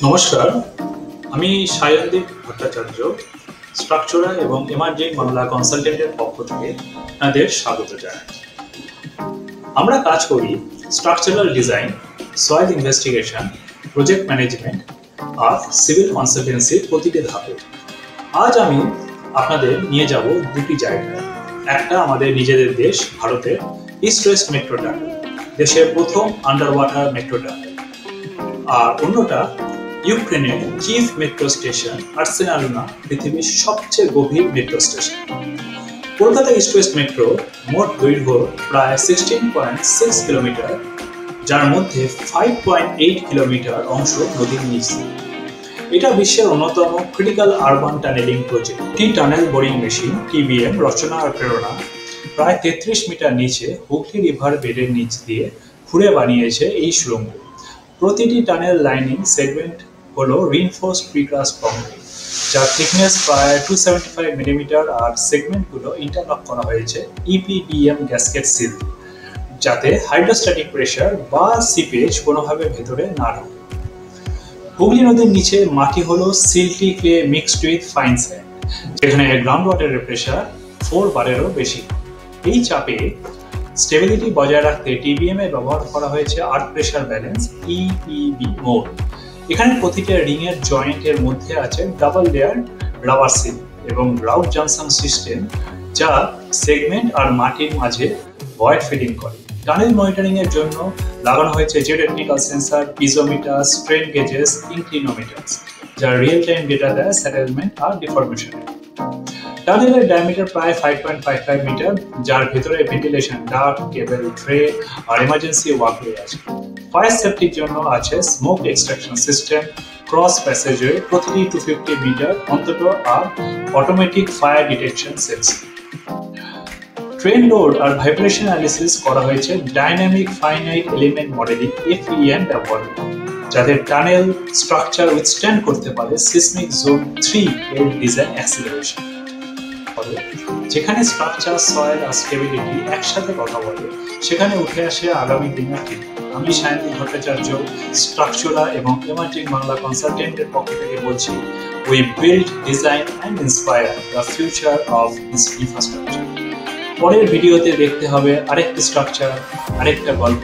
নমস্কার, আমি সায়নদীপ ভট্টাচার্য, স্ট্রাকচারাল এবং এমার্জিং বাংলা কনসালটেন্টের পক্ষ থেকে আপনাদের স্বাগত জানাই। আমরা কাজ করি structural design, soil investigation, project management আর সিভিল কনসালটেন্সির প্রতিটি ধাপে। আজ আমি আপনাদের নিয়ে যাব দুটি জায়গায়। একটা আমাদের নিজেদের দেশ ভারতের ইস্ট ওয়েস্ট মেট্রো টানেল, দেশের প্রথম আন্ডার ওয়াটার মেট্রো টানেল, আর অন্যটা ইউক্রেনের কিভ মেট্রো স্টেশন আর্সেনালনা, পৃথিবীর সবচেয়ে গভীর metro station. Kolkata east West metro মোট দৈর্ঘ্য প্রায় 16.6 কিলোমিটার, যার মধ্যে 5.8 কিলোমিটার অংশ নদীর নিচে। এটা বিশ্বের অন্যতম critical urban tunneling project. Tunnel boring machine TBM Rachna আর প্রেরণা প্রায় 33 মিটার নিচে হুগলি রিভার বেডের নিচ দিয়ে খুঁড়ে বানিয়েছে এই সুড়ঙ্গ। প্রতিটি টানেল লাইনিং সেগমেন্ট হলো রিইনফোর্সড প্রিকাস্ট কংক্রিট, যার থিকনেস প্রায় 275 মিলিমিটার, আর সেগমেন্টগুলো ইন্টারলক করা হয়েছে ইপিডিএম গ্যাসকেট সিল, যাতে হাইড্রোস্ট্যাটিক প্রেসার বা সিপেজ কোনোভাবে ভেতরে না ঢোকে। হুগলি নদীর নিচে মাটি হলো silty clay mixed with fine sand, যেখানে গ্রাউন্ড ওয়াটারের প্রেসার 4 বারেরও বেশি। এই চাপে স্টেবিলিটি বজায় রাখতে টিবিএম এ ব্যবহার করা হয়েছে আর্থ প্রেসার ব্যালেন্স ইপিবি মোড। এখানে প্রতিটা রিং এর জয়েন্টের মধ্যে আছে ডাবল লেয়ার রাবার সিল এবং গ্রাউট জাংশন সিস্টেম, যা সেগমেন্ট আর মাটির মাঝে ভয়েড ফিডিং করে। টানেল মনিটরিং এর জন্য লাগানো হয়েছে জিওটেকনিক্যাল সেন্সর, পিজোমিটার, স্ট্রেন গেজেস, ইনক্লিনোমিটারস, যা রিয়েল টাইম ডেটা দেয় সেটেলমেন্ট আর ডিফরমেশন। টানেলের ডায়ামিটার প্রায় 5.55 মিটার, যার ভেতরে ভেন্টিলেশন ডাক্ট, কেবল ট্রে আর এমার্জেন্সি ওয়াকওয়ে আছে। ফায়ার সেফটির জন্য আছে smoke extraction system, cross passageway প্রতিটি 250 মিটার অন্তত, আর automatic fire detection sensor. Train load আর ভাইব্রেশন অ্যানালিসিস করা হয়েছে dynamic finite element modelling FEM ব্যবহার, যাতে টানেল স্ট্রাকচার উইথস্ট্যান্ড করতে পারে সিসমিক জোন 3 এর ডিজাইন অ্যাক্সিলারেশন। যেখানে স্ট্রাকচার, সয়েল আর স্টেবিলিটি একসাথে কথা বলে, সেখানে উঠে আসে আগামী দিনের টিম। আমি সায়নদীপ ভট্টাচার্য, স্ট্রাকচারাল এবং এমার্জিং বাংলা কনসালটেন্টের পক্ষ থেকে বলছি, we build, design and inspire the future of infrastructure. পরের ভিডিওতে দেখতে হবে আরেকটি স্ট্রাকচার, আরেকটা গল্প।